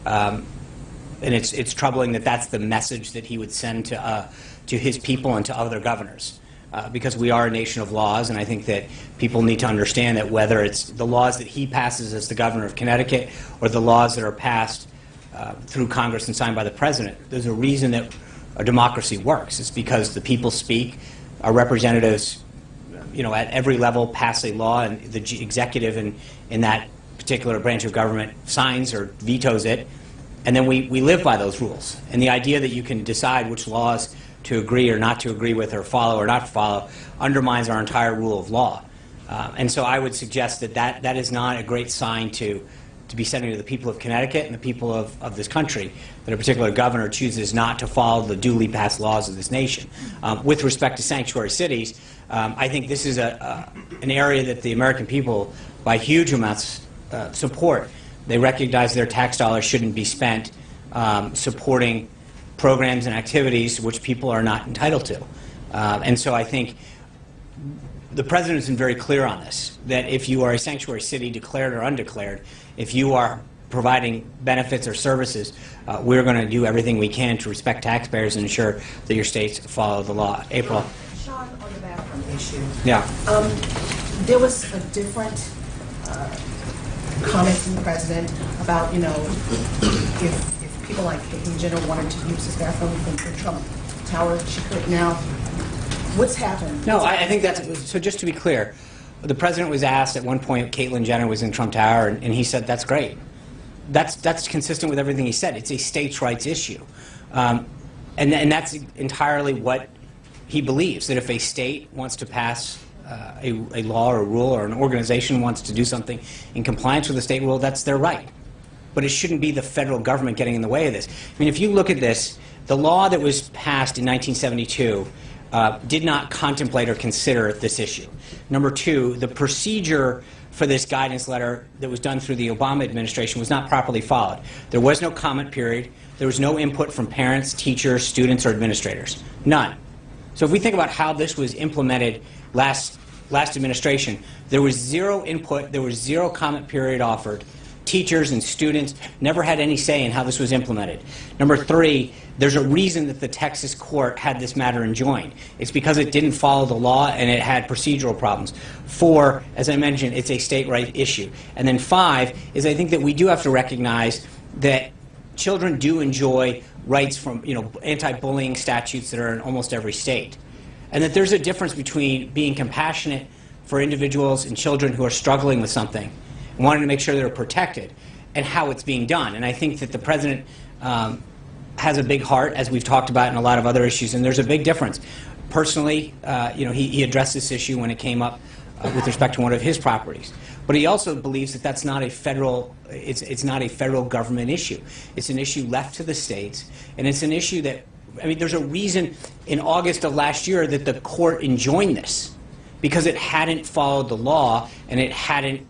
And it's troubling that that's the message that he would send to his people and to other governors. Because we are a nation of laws, and I think that people need to understand that whether it's the laws that he passes as the governor of Connecticut or the laws that are passed through Congress and signed by the president, there's a reason that a democracy works. It's because the people speak, our representatives, at every level pass a law, and the executive in that particular branch of government signs or vetoes it, and then we live by those rules. And the idea that you can decide which laws to agree or not to agree with or follow or not follow undermines our entire rule of law. And so I would suggest that is not a great sign to be sending to the people of Connecticut and the people of this country, that a particular governor chooses not to follow the duly passed laws of this nation. With respect to sanctuary cities, I think this is an area that the American people, by huge amounts, support. They recognize their tax dollars shouldn't be spent supporting programs and activities which people are not entitled to. And so I think the president has been very clear on this, that if you are a sanctuary city, declared or undeclared, if you are providing benefits or services, we're going to do everything we can to respect taxpayers and ensure that your states follow the law. April. Sean, on the bathroom issue. Yeah. There was a different comment from the president about, if people like Caitlyn Jenner wanted to use this bathroom from the Trump Tower, she could. Now, what's happened? No, I think that's, so just to be clear, the president was asked at one point, Caitlyn Jenner was in Trump Tower, and he said, that's great. That's consistent with everything he said. It's a states' rights issue. And that's entirely what he believes, that if a state wants to pass a law or a rule, or an organization wants to do something in compliance with the state rule, that's their right. But it shouldn't be the federal government getting in the way of this. I mean, if you look at this, the law that was passed in 1972 did not contemplate or consider this issue. Number two, the procedure for this guidance letter that was done through the Obama administration was not properly followed. There was no comment period. There was no input from parents, teachers, students, or administrators. None. So if we think about how this was implemented last administration, there was zero input, there was zero comment period offered. Teachers and students never had any say in how this was implemented. Number three, there's a reason that the Texas court had this matter enjoined. It's because it didn't follow the law and it had procedural problems. Four, as I mentioned, it's a state right issue. And then five is I think that we do have to recognize that children do enjoy rights from, anti-bullying statutes that are in almost every state. And that there's a difference between being compassionate for individuals and children who are struggling with something, wanting to make sure they're protected, and how it's being done. And I think that the president has a big heart, as we've talked about in a lot of other issues, and there's a big difference. Personally, he addressed this issue when it came up with respect to one of his properties. But he also believes that that's not a federal, it's not a federal government issue. It's an issue left to the states, and it's an issue that, there's a reason in August of last year that the court enjoined this, because it hadn't followed the law and it hadn't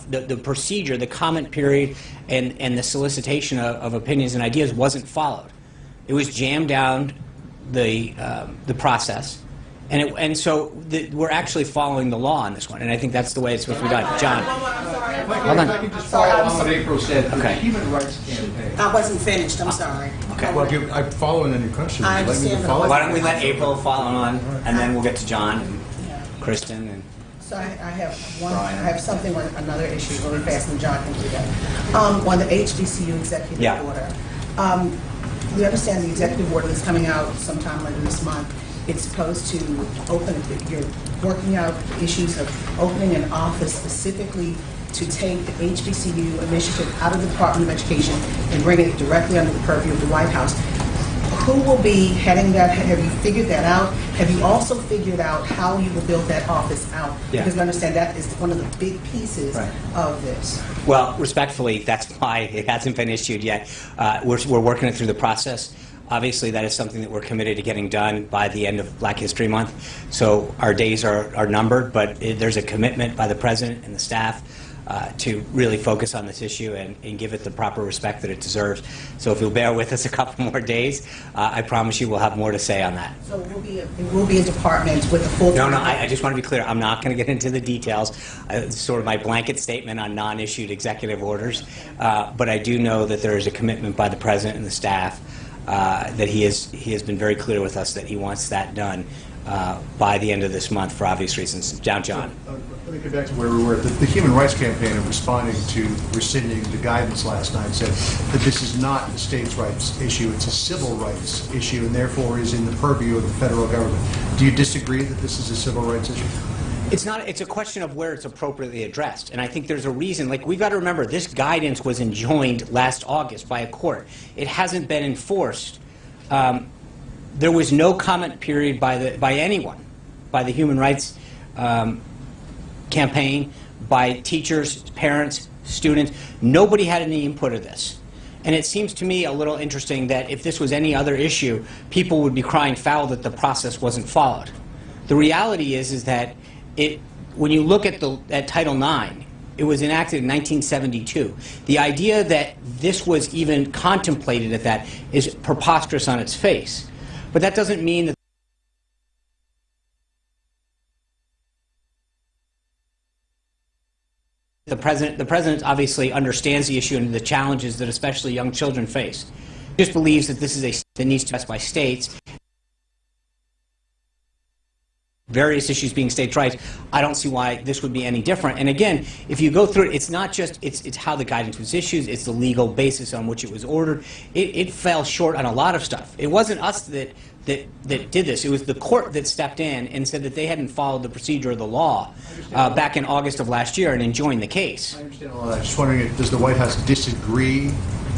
the procedure, the comment period, and the solicitation of opinions and ideas wasn't followed. It was jammed down the process, and so we're actually following the law on this one, and I think that's the way it's supposed to be done. John, hold on. I can just follow on what April said. Okay. The Human Rights Campaign. I wasn't finished. I'm sorry. Okay. Well, I'm following any questions. I understand. Why don't we let April follow on, and then we'll get to John and Kristen and. So I have one. I have something on another issue really fast, and John can do that. On the HBCU executive order, we understand the executive order that's coming out sometime later this month. It's supposed to open. You're working out issues of opening an office specifically to take the HBCU initiative out of the Department of Education and bring it directly under the purview of the White House. Who will be heading that? Have you figured that out? Have you also figured out how you will build that office out? Yeah. Because we understand that is one of the big pieces of this. Well, respectfully, that's why it hasn't been issued yet. We're working it through the process. Obviously, that is something that we're committed to getting done by the end of Black History Month. So our days are numbered, but there's a commitment by the president and the staff to really focus on this issue and give it the proper respect that it deserves. So if you'll bear with us a couple more days, I promise you we'll have more to say on that. So it will be a department with a full. No, I just want to be clear. I'm not going to get into the details. It's sort of my blanket statement on non-issued executive orders. But I do know that there is a commitment by the President and the staff that he has been very clear with us that he wants that done by the end of this month for obvious reasons. John. Let me get back to where we were. The Human Rights Campaign, in responding to rescinding the guidance last night, said that this is not a states' rights issue, it's a civil rights issue, and therefore is in the purview of the federal government. Do you disagree that this is a civil rights issue? It's not. It's a question of where it's appropriately addressed, and I think there's a reason. Like, we've got to remember, this guidance was enjoined last August by a court. It hasn't been enforced. There was no comment period by anyone, by the Human Rights Campaign, by teachers, parents, students. Nobody had any input of this. And it seems to me a little interesting that if this was any other issue, people would be crying foul that the process wasn't followed. The reality is that when you look at Title IX, it was enacted in 1972. The idea that this was even contemplated at that is preposterous on its face. But that doesn't mean that the president obviously understands the issue and the challenges that especially young children face. He just believes that this is that needs to be addressed by states. Various issues being states' rights, I don't see why this would be any different. And again, if you go through it, it's not just it's how the guidance was issued, it's the legal basis on which it was ordered. It fell short on a lot of stuff. It wasn't us that did this. It was the court that stepped in and said that they hadn't followed the procedure of the law back in August of last year and enjoined the case. I understand all that. I'm just wondering, does the White House disagree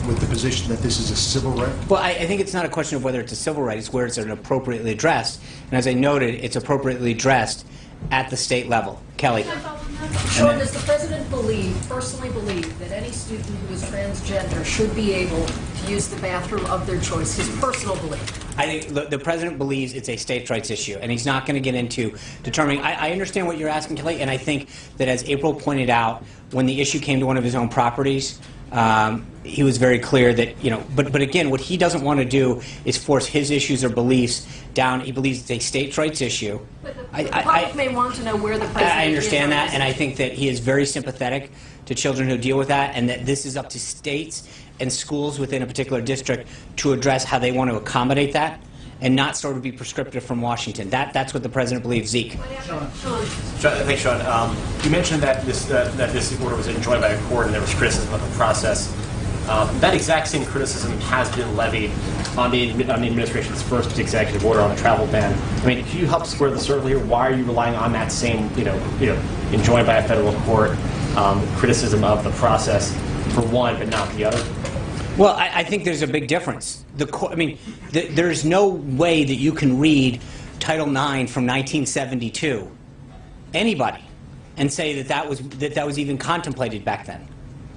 with the position that this is a civil right? Well, I think it's not a question of whether it's a civil right, it's where it's appropriately addressed. And as I noted, it's appropriately addressed at the state level. Kelly. Sean, does the President personally believe that any student who is transgender should be able to use the bathroom of their choice, his personal belief? I think the President believes it's a states' rights issue, and he's not going to get into determining. I understand what you're asking, Kelly, and I think that, as April pointed out, when the issue came to one of his own properties, he was very clear that, but again, what he doesn't want to do is force his issues or beliefs down. He believes it's a states' rights issue. But the public may want to know where the President I understand that, and I think that he is very sympathetic to children who deal with that, and that this is up to states and schools within a particular district to address how they want to accommodate that, and not sort of be prescriptive from Washington. That's what the President believes. Zeke. Thanks, Sean. You mentioned that this order was enjoined by a court and there was criticism of the process. That exact same criticism has been levied on the administration's first executive order on a travel ban. I mean, can you help square the circle here? Why are you relying on that same, enjoined by a federal court criticism of the process for one but not the other? Well, I think there's a big difference. There's no way that you can read Title IX from 1972, anybody, and say that was even contemplated back then.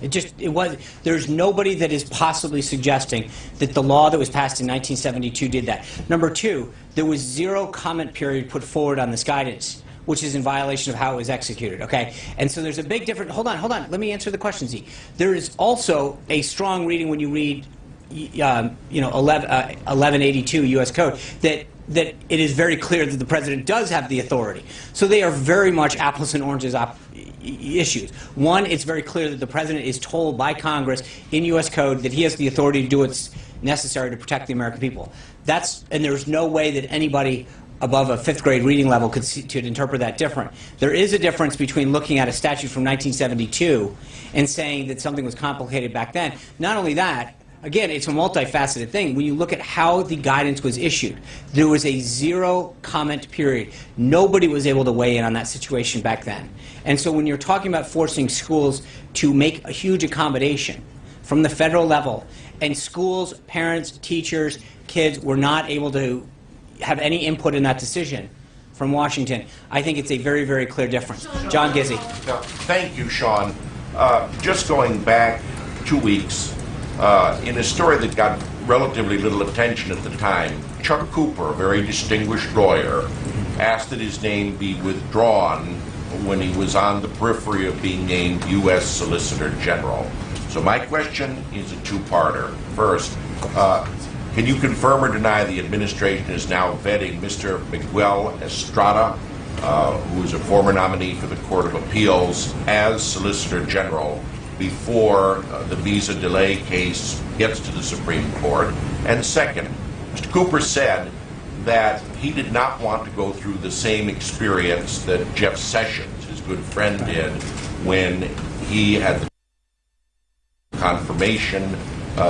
It was. There's nobody that is possibly suggesting that the law that was passed in 1972 did that. Number two, there was zero comment period put forward on this guidance, which is in violation of how it was executed, okay? And so there's a big difference. Hold on. Let me answer the question, Z. There is also a strong reading when you read, 1182 U.S. Code that it is very clear that the President does have the authority. So they are very much apples and oranges issues. One, it's very clear that the President is told by Congress in U.S. Code that he has the authority to do what's necessary to protect the American people. And there's no way that anybody above a fifth grade reading level could interpret that different. There is a difference between looking at a statute from 1972 and saying that something was complicated back then. Not only that, again, it's a multifaceted thing. When you look at how the guidance was issued, there was a zero comment period. Nobody was able to weigh in on that situation back then. And so when you're talking about forcing schools to make a huge accommodation from the federal level, and schools, parents, teachers, kids were not able to have any input in that decision from Washington, I think it's a very, very clear difference. John Gizzi. Thank you, Sean. Just going back 2 weeks, in a story that got relatively little attention at the time, Chuck Cooper, a very distinguished lawyer, asked that his name be withdrawn when he was on the periphery of being named U.S. Solicitor General. So my question is a two-parter. First, can you confirm or deny the administration is now vetting Mr. Miguel Estrada, who is a former nominee for the Court of Appeals, as Solicitor General before the visa delay case gets to the Supreme Court? And second, Mr. Cooper said that he did not want to go through the same experience that Jeff Sessions, his good friend, did when he had the confirmation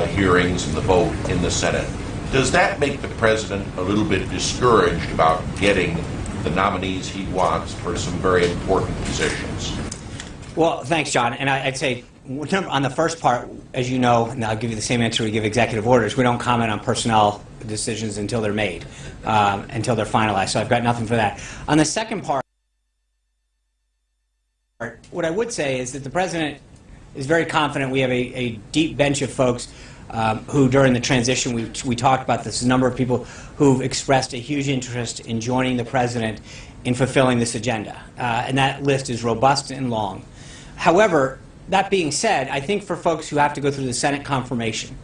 hearings and the vote in the Senate. Does that make the president a little bit discouraged about getting the nominees he wants for some very important positions? Well, thanks, John. And I'd say on the first part, as you know, and I'll give you the same answer we give executive orders, we don't comment on personnel decisions until they're made, until they're finalized. So I've got nothing for that. On the second part, what I would say is that the president is very confident. We have a deep bench of folks who, during the transition, we talked about this, a number of people who've expressed a huge interest in joining the president in fulfilling this agenda. And that list is robust and long. However, that being said, I think for folks who have to go through the Senate confirmation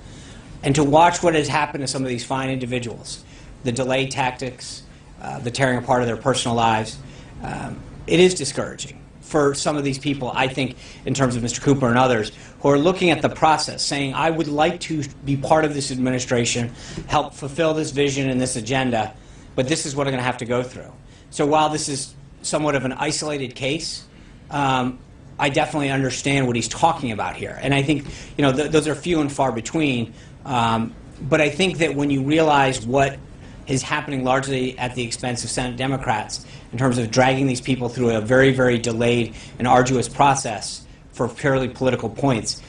and to watch what has happened to some of these fine individuals, the delay tactics, the tearing apart of their personal lives, it is discouraging for some of these people, I think, in terms of Mr. Cooper and others, who are looking at the process, saying, I would like to be part of this administration, help fulfill this vision and this agenda, but this is what I'm going to have to go through. So while this is somewhat of an isolated case, I definitely understand what he's talking about here. And I think, you know, those are few and far between. But I think that when you realize what is happening largely at the expense of Senate Democrats in terms of dragging these people through a very, very delayed and arduous process for purely political points,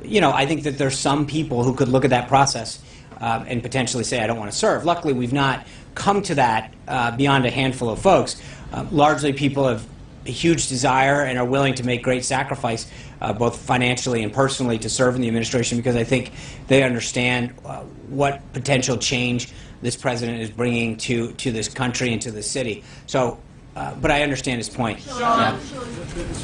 you know, I think that there's some people who could look at that process and potentially say, I don't want to serve. Luckily, we've not come to that beyond a handful of folks. Largely, people have a huge desire and are willing to make great sacrifice, both financially and personally, to serve in the administration, because I think they understand what potential change this president is bringing to this country and to the city. So, but I understand his point. This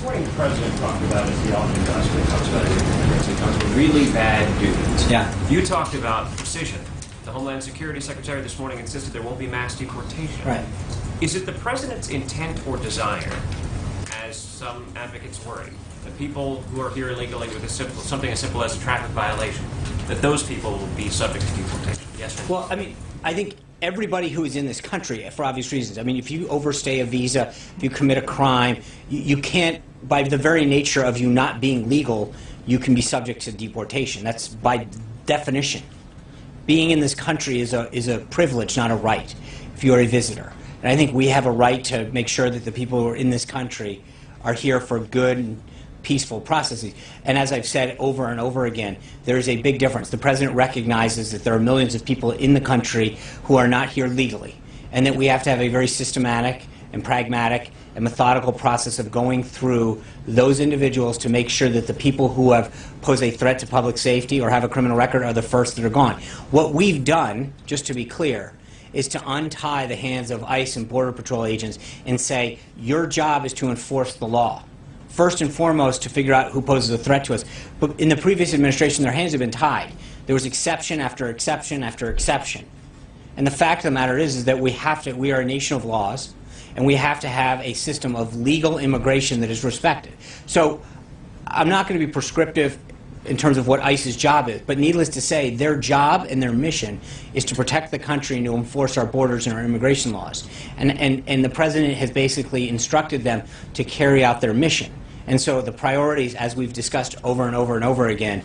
morning, the president talked about, as he often does when he talks about immigrants, he talks about really bad dudes. Yeah. You talked about precision. The Homeland Security Secretary this morning insisted there won't be mass deportation. Right. Is it the president's intent or desire, as some advocates worry, that people who are here illegally with something as simple as a traffic violation, that those people will be subject to deportation? Yes or no? Well, I mean, I think everybody who is in this country, for obvious reasons, I mean, if you overstay a visa, if you commit a crime, you can't, by the very nature of you not being legal, you can be subject to deportation. That's by definition. Being in this country is a privilege, not a right, if you're a visitor. And I think we have a right to make sure that the people who are in this country are here for good and peaceful processes. And as I've said over and over again, there is a big difference. The president recognizes that there are millions of people in the country who are not here legally, and that we have to have a very systematic and pragmatic and methodical process of going through those individuals to make sure that the people who have posed a threat to public safety or have a criminal record are the first that are gone. What we've done, just to be clear, is to untie the hands of ICE and Border Patrol agents and say, your job is to enforce the law. First and foremost, to figure out who poses a threat to us. But in the previous administration, their hands have been tied. There was exception after exception after exception. And the fact of the matter is that we are a nation of laws, and we have to have a system of legal immigration that is respected. So I'm not going to be prescriptive in terms of what ICE's job is, but needless to say, their job and their mission is to protect the country and to enforce our borders and our immigration laws. And the president has basically instructed them to carry out their mission. And so the priorities, as we've discussed over and over and over again,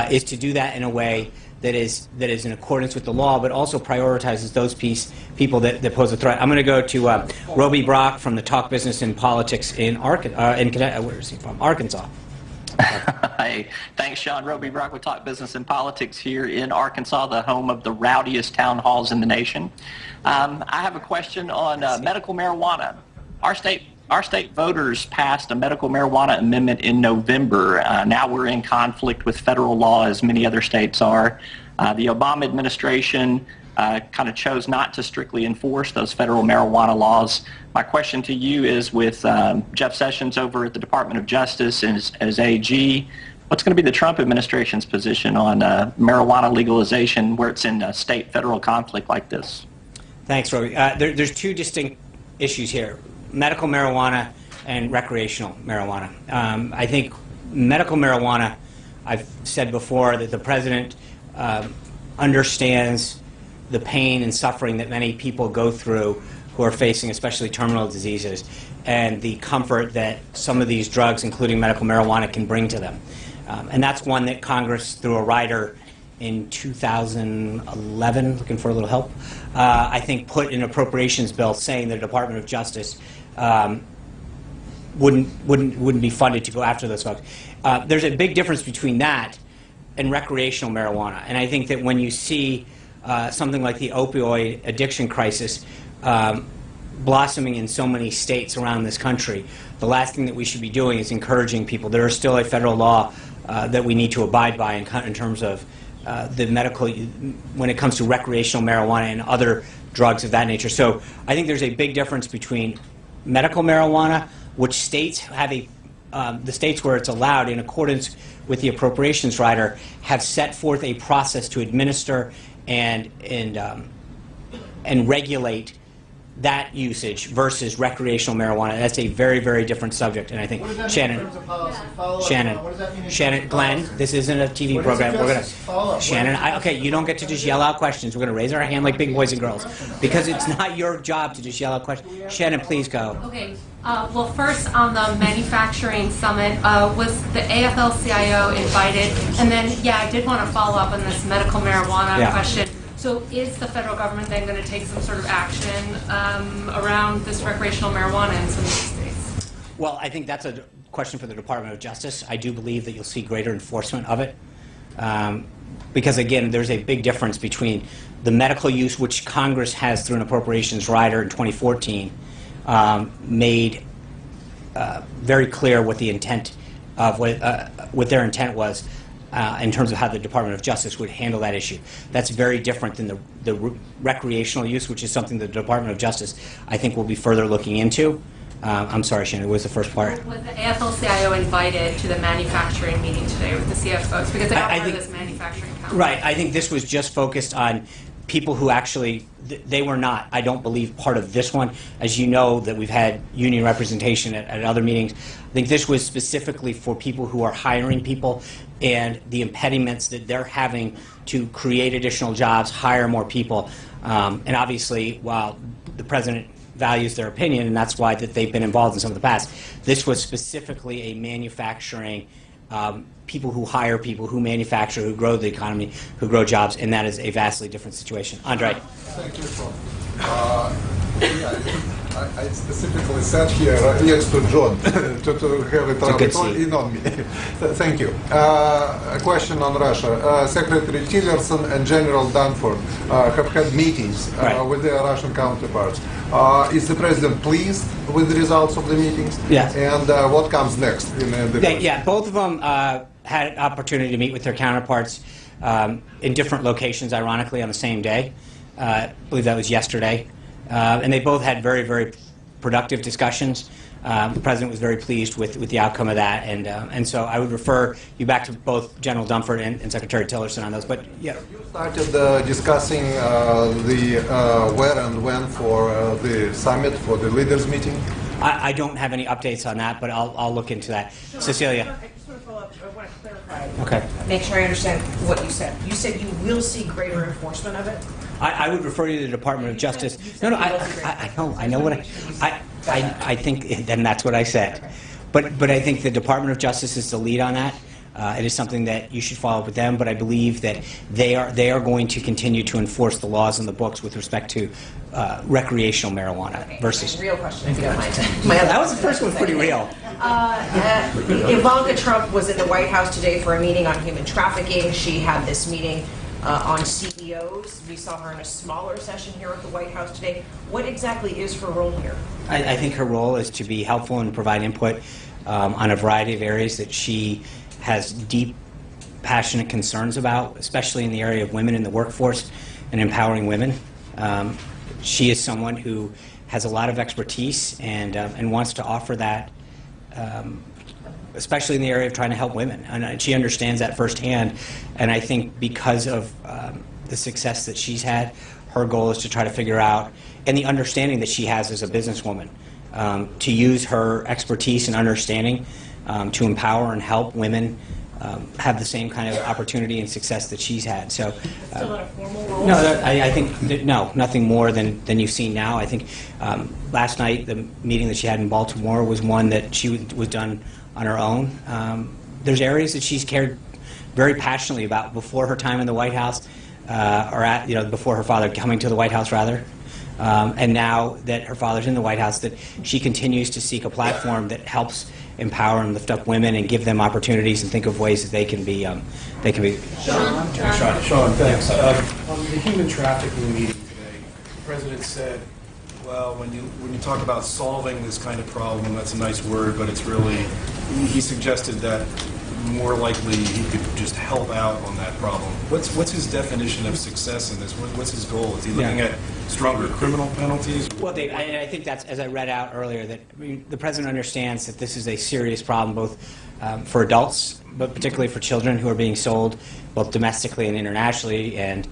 is to do that in a way that is in accordance with the law, but also prioritizes those people that pose a threat. I'm going to go to Roby Brock from the Talk Business and Politics in Arkansas. Where is he from? Arkansas. Hey, thanks, Sean. Roby Brock with Talk Business and Politics here in Arkansas, the home of the rowdiest town halls in the nation. I have a question on medical marijuana. Our state voters passed a medical marijuana amendment in November. Now we're in conflict with federal law, as many other states are. The Obama administration kind of chose not to strictly enforce those federal marijuana laws. My question to you is, with Jeff Sessions over at the Department of Justice as AG, what's going to be the Trump administration's position on marijuana legalization where it's in a state-federal conflict like this? Thanks, Roby. There's two distinct issues here: medical marijuana and recreational marijuana. I think medical marijuana, I've said before that the president understands the pain and suffering that many people go through who are facing especially terminal diseases, and the comfort that some of these drugs, including medical marijuana, can bring to them. And that's one that Congress, through a rider in 2011, looking for a little help, I think put in an appropriations bill saying the Department of Justice wouldn't be funded to go after those folks. There's a big difference between that and recreational marijuana. And I think that when you see something like the opioid addiction crisis blossoming in so many states around this country, the last thing that we should be doing is encouraging people. There is still a federal law that we need to abide by in terms of the medical, when it comes to recreational marijuana and other drugs of that nature. So I think there's a big difference between medical marijuana, which states have the states where it's allowed in accordance with the appropriations rider have set forth a process to administer and regulate that usage versus recreational marijuana. That's a very, very different subject. And I think Shannon, Glenn, this isn't a TV program. We're gonna, Shannon, okay, you don't get to just yell out questions. We're gonna raise our hand like big boys and girls because it's not your job to just yell out questions. Shannon, please go. Okay. Well, first on the manufacturing summit, was the AFL-CIO invited? And then, yeah, I did want to follow up on this medical marijuana question. So is the federal government then going to take some sort of action around this recreational marijuana in some of these states? Well, I think that's a question for the Department of Justice. I do believe that you'll see greater enforcement of it. Because, again, there's a big difference between the medical use, which Congress has through an appropriations rider in 2014, made very clear what the intent of what their intent was in terms of how the Department of Justice would handle that issue. That's very different than the recreational use, which is something the Department of Justice, I think, will be further looking into. I'm sorry, Shannon, what was the first part? Was the AFL-CIO invited to the manufacturing meeting today with the CFOs? Because they are part of this manufacturing council. Right. I think this was just focused on people who actually, they were not, I don't believe, part of this one. As you know, that we've had union representation at other meetings. I think this was specifically for people who are hiring people and the impediments that they're having to create additional jobs, hire more people. And obviously, while the president values their opinion, and that's why that they've been involved in some of the past, this was specifically a manufacturing people who hire people, who manufacture, who grow the economy, who grow jobs, and that is a vastly different situation. Andre. Thank you, Sean. I specifically sat here next to John to have it in on me. Thank you. A question on Russia. Secretary Tillerson and General Dunford have had meetings with their Russian counterparts. Is the president pleased with the results of the meetings? Yes. And what comes next? Yeah, both of them had an opportunity to meet with their counterparts in different locations, ironically, on the same day. I believe that was yesterday. And they both had very, very productive discussions. The president was very pleased with the outcome of that, and so I would refer you back to both General Dunford and Secretary Tillerson on those. But yeah, you started discussing the where and when for the summit, for the leaders' meeting. I don't have any updates on that, but I'll look into that. Sure. Cecilia. I just want to follow up. I want to clarify. Okay. Make sure I understand what you said. You said you will see greater enforcement of it? I would refer you to the Department of Justice. No, I know what I think. Then that's what I said. But I think the Department of Justice is the lead on that. It is something that you should follow up with them. But I believe that they are going to continue to enforce the laws in the books with respect to recreational marijuana versus. Real question, if you don't mind. That was the first one, pretty real. Ivanka Trump was at the White House today for a meeting on human trafficking. She had this meeting on CEOs. We saw her in a smaller session here at the White House today. What exactly is her role here? I think her role is to be helpful and provide input on a variety of areas that she has deep passionate concerns about, especially in the area of women in the workforce and empowering women. She is someone who has a lot of expertise and wants to offer that, especially in the area of trying to help women. And she understands that firsthand. And I think because of the success that she's had, her goal is to try to figure out, and the understanding that she has as a businesswoman, to use her expertise and understanding to empower and help women have the same kind of opportunity and success that she's had. So, Still not a formal role? no, I think that, no, nothing more than you've seen now. I think last night the meeting that she had in Baltimore was one that she was done on her own. There's areas that she's cared very passionately about before her time in the White House, before her father coming to the White House, rather. And now that her father's in the White House, that she continues to seek a platform that helps empower and lift up women and give them opportunities and think of ways that they can be. Sean, thanks. On the human trafficking meeting today, the President said, well, when you talk about solving this kind of problem, that's a nice word, but it's really, he suggested that more likely he could just help out on that problem. What's his definition of success in this? What's his goal? Is he looking at stronger criminal penalties? Well, Dave, I think that's, as I read out earlier, that the President understands that this is a serious problem both for adults, but particularly for children who are being sold both domestically and internationally, and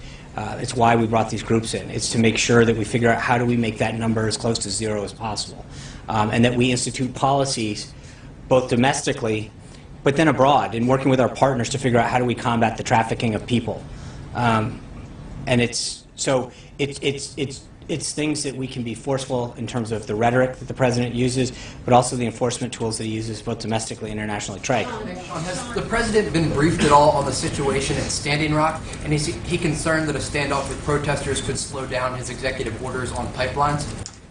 it's why we brought these groups in. It's to make sure that we figure out how do we make that number as close to zero as possible, and that we institute policies both domestically but then abroad, in working with our partners to figure out how do we combat the trafficking of people. And it's things that we can be forceful in terms of the rhetoric that the President uses, but also the enforcement tools that he uses both domestically and internationally. Trey. Has the President been briefed at all on the situation at Standing Rock? And is he concerned that a standoff with protesters could slow down his executive orders on pipelines?